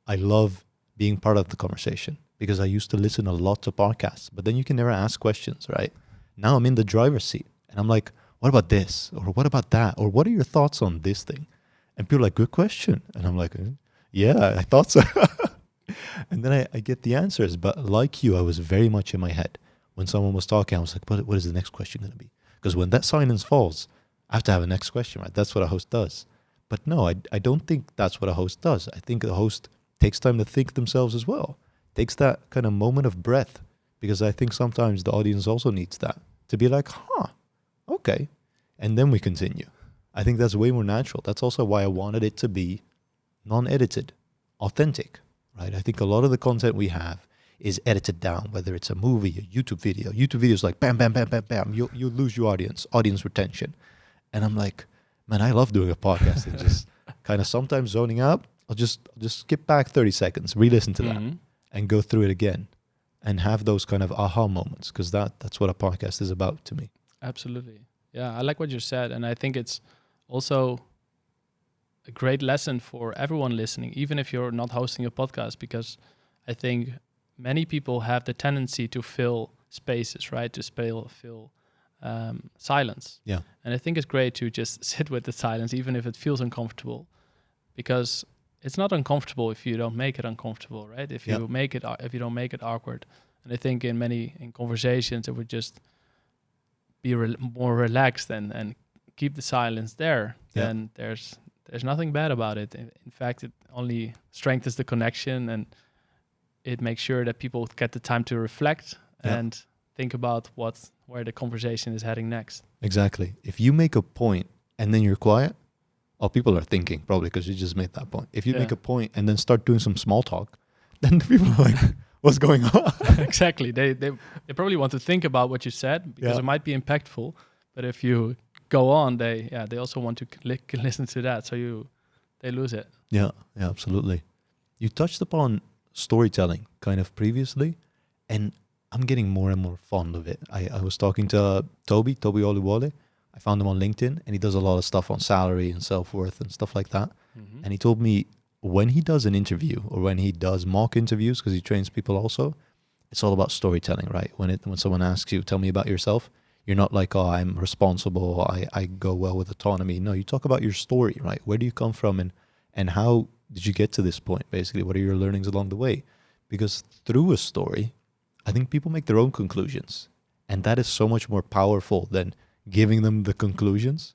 I love being part of the conversation, because I used to listen a lot to podcasts, but then you can never ask questions, right? Now I'm in the driver's seat, and I'm like, what about this? Or what about that? Or what are your thoughts on this thing? And people are like, good question. And I'm like, yeah, I thought so. And then I get the answers. But like you, I was very much in my head. When someone was talking, I was like, what is the next question going to be? Because when that silence falls, I have to have a next question, right? That's what a host does. But no, I don't think that's what a host does. I think the host takes time to think themselves as well. Takes that kind of moment of breath, because I think sometimes the audience also needs that, to be like, okay. And then we continue. I think that's way more natural. That's also why I wanted it to be non-edited, authentic, right? I think a lot of the content we have is edited down, whether it's a movie, a YouTube video. YouTube video is like bam, bam, bam, bam, bam. You lose your audience retention. And I'm like, man, I love doing a podcast and just kind of sometimes zoning out. I'll just skip back 30 seconds, re-listen to that, and go through it again and have those kind of aha moments, because that's what a podcast is about to me. Absolutely. Yeah, I like what you said. And I think it's also a great lesson for everyone listening, even if you're not hosting a podcast, because I think many people have the tendency to fill spaces, right? To fill silence. Yeah. And I think it's great to just sit with the silence, even if it feels uncomfortable, because it's not uncomfortable if you don't make it uncomfortable, right? If you don't make it awkward. And I think in conversations, it would just be more relaxed and keep the silence there. Then there's nothing bad about it. In fact, it only strengthens the connection, and it makes sure that people get the time to reflect and think about where the conversation is heading next. Exactly. If you make a point and then you're quiet, people are thinking, probably because you just made that point. If you make a point and then start doing some small talk, then people are like, what's going on? Exactly. They probably want to think about what you said, because it might be impactful. But if you go on, they also want to listen to that. So they lose it. Yeah, absolutely. You touched upon storytelling kind of previously, and I'm getting more and more fond of it. I was talking to Toby Oluwole. I found him on LinkedIn, and he does a lot of stuff on salary and self-worth and stuff like that. Mm-hmm. And he told me when he does an interview, or when he does mock interviews, because he trains people also, it's all about storytelling, right? When someone asks you, tell me about yourself, you're not like, oh, I'm responsible, I go well with autonomy. No, you talk about your story, right? Where do you come from, and how did you get to this point? Basically, what are your learnings along the way? Because through a story, I think people make their own conclusions. And that is so much more powerful than giving them the conclusions.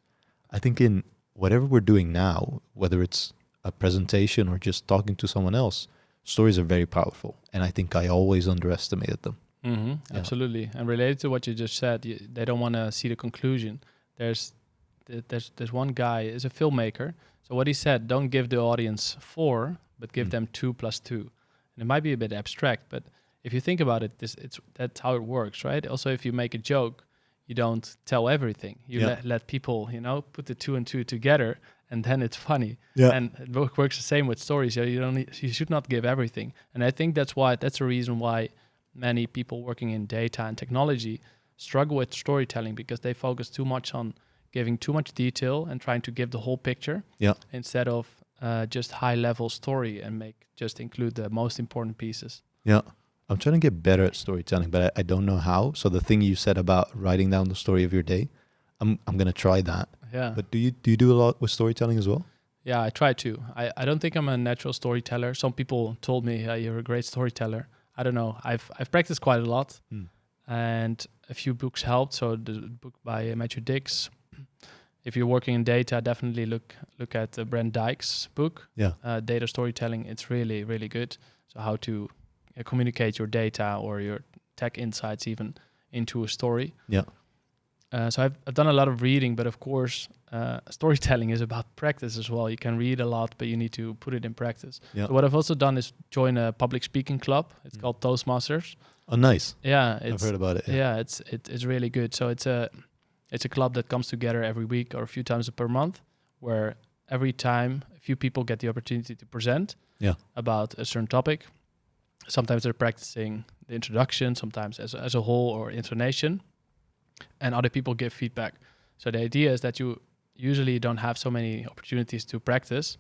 I think in whatever we're doing now, whether it's a presentation or just talking to someone else, stories are very powerful. And I think I always underestimated them. Mm-hmm, yeah. Absolutely. And related to what you just said, they don't want to see the conclusion. There's one guy is a filmmaker. So what he said, don't give the audience 4, but give them 2 + 2. And it might be a bit abstract, but if you think about it, that's how it works, right? Also, if you make a joke, you don't tell everything. You let people, put the 2 and 2 together, and then it's funny. Yeah. And it works the same with stories. You should not give everything. And I think that's the reason why many people working in data and technology struggle with storytelling, because they focus too much on giving too much detail and trying to give the whole picture instead of just high-level story and just include the most important pieces. Yeah. I'm trying to get better at storytelling, but I don't know how. So the thing you said about writing down the story of your day, I'm going to try that. Yeah. But do you do a lot with storytelling as well? Yeah, I try to. I don't think I'm a natural storyteller. Some people told me, you're a great storyteller. I don't know. I've practiced quite a lot, and a few books helped. So the book by Matthew Dix, if you're working in data, definitely look at Brent Dyke's book, Yeah. Data Storytelling. It's really, really good. So how to communicate your data or your tech insights even into a story. Yeah. So I've done a lot of reading, but of course, storytelling is about practice as well. You can read a lot, but you need to put it in practice. Yeah. So what I've also done is join a public speaking club. It's called Toastmasters. Oh, nice. Yeah, I've heard about it. Yeah, it's really good. So it's a club that comes together every week or a few times per month, where every time a few people get the opportunity to present about a certain topic. Sometimes they're practicing the introduction, sometimes as a whole or intonation, and other people give feedback. So the idea is that you usually don't have so many opportunities to practice,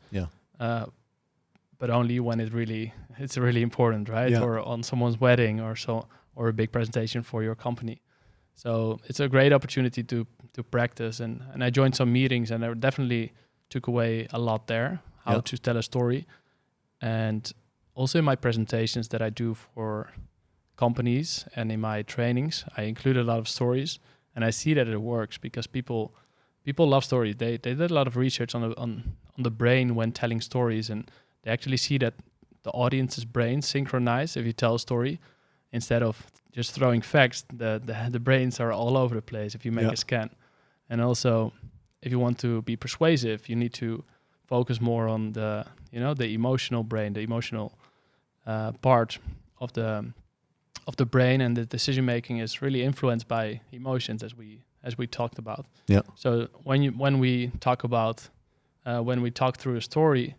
but only when it's really important, right? Yeah. Or on someone's wedding or a big presentation for your company. So it's a great opportunity to practice, and I joined some meetings, and I definitely took away a lot there, how to tell a story. And also in my presentations that I do for companies and in my trainings, I include a lot of stories, and I see that it works because people love stories. They did a lot of research on the brain when telling stories, and they actually see that the audience's brains synchronize if you tell a story. Instead of just throwing facts, the brains are all over the place if you make a scan. And also, if you want to be persuasive, you need to focus more on the emotional brain, the emotional part of the brain, and the decision making is really influenced by emotions, as we talked about. Yeah. So when we talk through a story,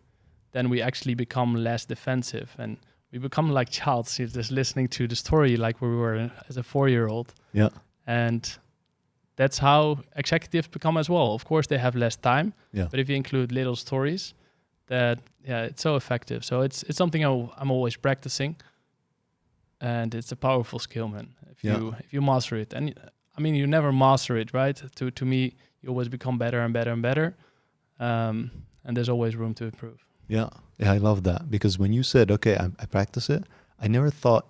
then we actually become less defensive, and we become like childs, just listening to the story like we were as a 4-year-old. Yeah. And that's how executives become as well. Of course, they have less time, but if you include little stories, it's so effective. So it's something I'm always practicing, and it's a powerful skill, man. If you master it, and I mean, you never master it, right? To me, you always become better and better and better, and there's always room to improve. Yeah, I love that, because when you said, okay, I practice it, I never thought,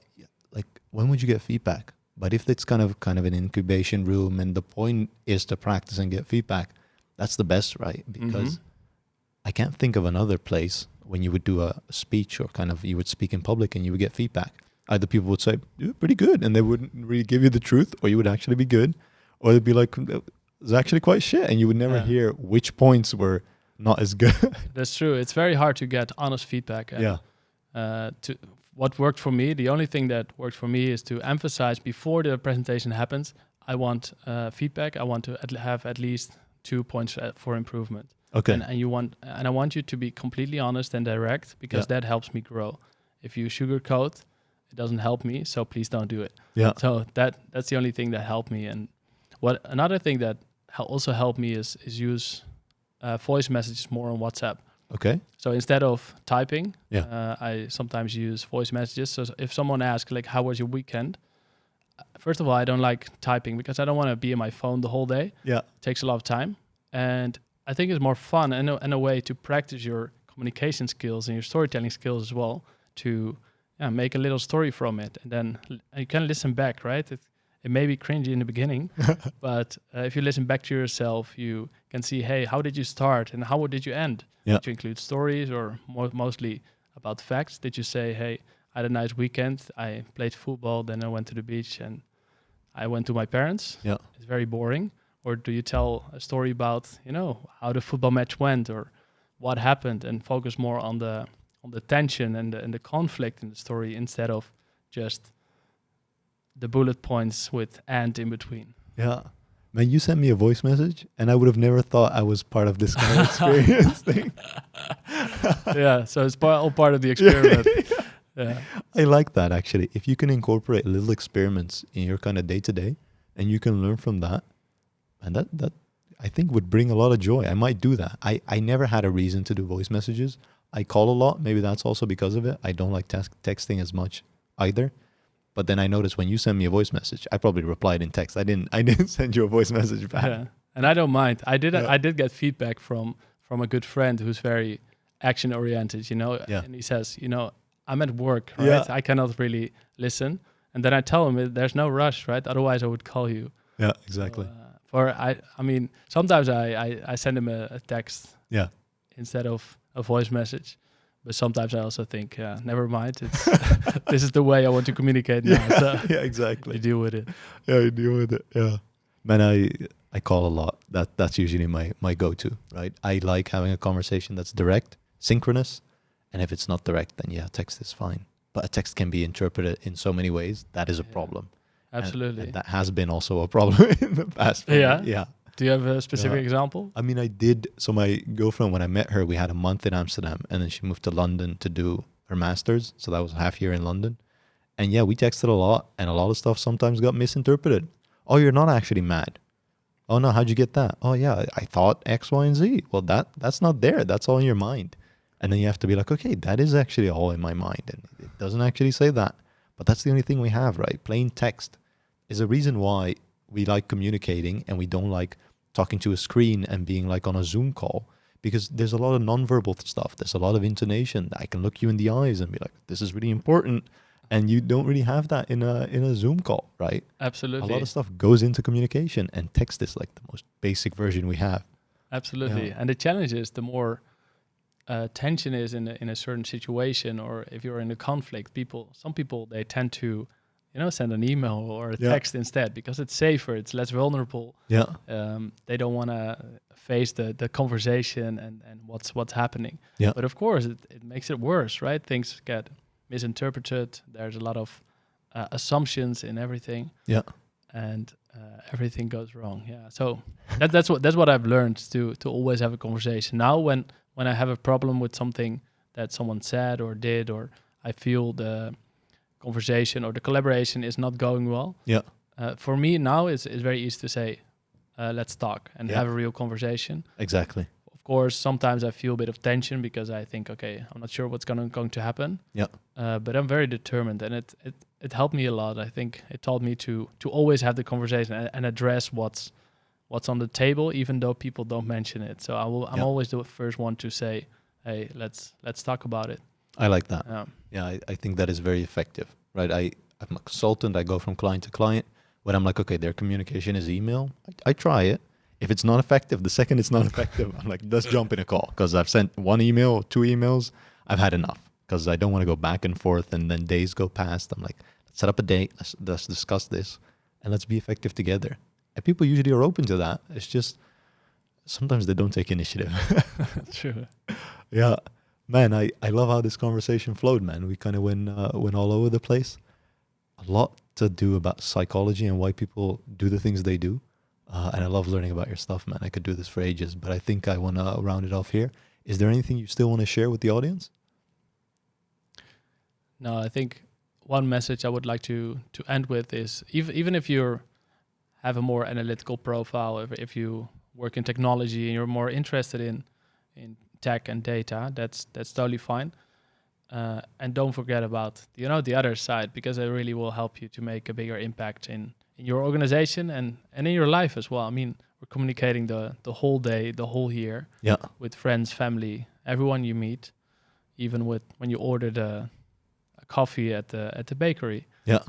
like, when would you get feedback? But if it's kind of an incubation room, and the point is to practice and get feedback, that's the best, right? Because I can't think of another place when you would do a speech, or you would speak in public and you would get feedback. Either people would say, you're pretty good, and they wouldn't really give you the truth, or you would actually be good, or they'd be like, it's actually quite shit, and you would never hear which points were not as good. That's true. It's very hard to get honest feedback. And, what worked for me, the only thing that worked for me is to emphasize before the presentation happens, I want feedback. I want to have at least 2 points for improvement. Okay. And I want you to be completely honest and direct, because that helps me grow. If you sugarcoat, it doesn't help me. So please don't do it. Yeah. So that's the only thing that helped me. And another thing that also helped me is use voice messages more on WhatsApp. Okay. So instead of typing, I sometimes use voice messages. So if someone asks, like, how was your weekend? First of all, I don't like typing because I don't want to be on my phone the whole day. Yeah. It takes a lot of time. And I think it's more fun and a way to practice your communication skills and your storytelling skills as well, to make a little story from it. And then you can listen back, right? It may be cringy in the beginning, but if you listen back to yourself, you can see, hey, how did you start and how did you end? Yeah. Did you include stories or mostly about facts? Did you say, hey, I had a nice weekend, I played football, then I went to the beach and I went to my parents? Yeah. It's very boring. Or do you tell a story about, how the football match went or what happened, and focus more on the tension and the conflict in the story instead of just the bullet points with "and" in between? Yeah. Man, you sent me a voice message and I would have never thought I was part of this kind of experience thing. Yeah, so it's all part of the experiment. Yeah. I like that, actually. If you can incorporate little experiments in your kind of day-to-day and you can learn from that, and that I think would bring a lot of joy. I might do that. I never had a reason to do voice messages. I call a lot. Maybe that's also because of it. I don't like texting as much either. But then I noticed when you send me a voice message, I probably replied in text. I didn't send you a voice message back. Yeah. And I don't mind. I did get feedback from a good friend who's very action oriented, Yeah. And he says, I'm at work, right? Yeah. I cannot really listen. And then I tell him there's no rush, right? Otherwise I would call you. Yeah, exactly. So, Or I mean, sometimes I send him a text Yeah. instead of a voice message. But sometimes I also think, never mind. It's this is the way I want to communicate now. So Yeah, exactly. you deal with it. Yeah, you deal with it. Yeah. Man, I call a lot. That's usually my go-to, right? I like having a conversation that's direct, synchronous, and if it's not direct, then yeah, text is fine. But a text can be interpreted in so many ways. That is a problem. Absolutely. And that has been also a problem in the past. Yeah? Yeah. Do you have a specific example? I mean, I did. So my girlfriend, when I met her, we had a month in Amsterdam, and then she moved to London to do her master's. So that was a half year in London. And yeah, we texted a lot, and a lot of stuff sometimes got misinterpreted. Oh, you're not actually mad. Oh no, how'd you get that? Oh yeah, I thought X, Y, and Z. Well, that's not there. That's all in your mind. And then you have to be like, okay, that is actually all in my mind, and it doesn't actually say that. But that's the only thing we have, right? Plain text is a reason why we like communicating and we don't like talking to a screen and being like on a Zoom call, because there's a lot of nonverbal stuff. There's a lot of intonation. I can look you in the eyes and be like, this is really important. And you don't really have that in a Zoom call, right? Absolutely. A lot of stuff goes into communication, and text is like the most basic version we have. Absolutely. Yeah. And the challenge is the more tension is in a certain situation, or if you're in a conflict, some people, they tend to, send an email or a text instead because it's safer, it's less vulnerable. Yeah. They don't want to face the conversation and what's happening. Yeah. But of course, it makes it worse, right? Things get misinterpreted. There's a lot of assumptions in everything. Yeah. And everything goes wrong. Yeah. So that's what I've learned, to always have a conversation. Now when I have a problem with something that someone said or did, or I feel the conversation or the collaboration is not going well. Yeah. For me now it's very easy to say, let's talk and have a real conversation. Exactly. Of course, sometimes I feel a bit of tension because I think, okay, I'm not sure what's going to happen. Yeah. But I'm very determined, and it helped me a lot. I think it taught me to always have the conversation and address what's on the table, even though people don't mention it. So I'm always the first one to say, hey, let's talk about it. I like that. I think that is very effective, right? I'm a consultant. I go from client to client. When I'm like, okay, their communication is email, I try it. If it's not effective, the second it's not effective, I'm like, let's jump in a call, because I've sent one email, 2 emails. I've had enough, because I don't want to go back and forth and then days go past. I'm like, let's set up a date. Let's discuss this and let's be effective together. And people usually are open to that. It's just sometimes they don't take initiative. True. Yeah. Man, I love how this conversation flowed, man. We kind of went all over the place. A lot to do about psychology and why people do the things they do. And I love learning about your stuff, man. I could do this for ages, but I think I want to round it off here. Is there anything you still want to share with the audience? No, I think one message I would like to end with is, even if you have a more analytical profile, if you work in technology and you're more interested in tech and data, that's totally fine. And don't forget about the other side, because it really will help you to make a bigger impact in your organization and in your life as well. I mean, we're communicating the whole day, the whole year, with friends, family, everyone you meet, even with when you ordered a coffee at the bakery. Yeah,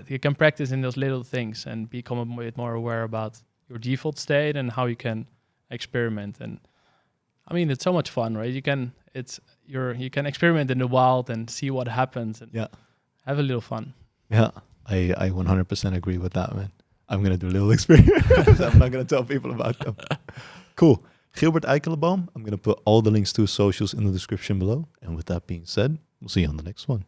you can practice in those little things and become a bit more aware about your default state and how you can experiment. And I mean, it's so much fun, right? You can experiment in the wild and see what happens and have a little fun. Yeah, I 100% agree with that, man. I'm going to do a little experience. I'm not going to tell people about them. Cool. Gilbert Eijkelenboom. I'm going to put all the links to his socials in the description below. And with that being said, we'll see you on the next one.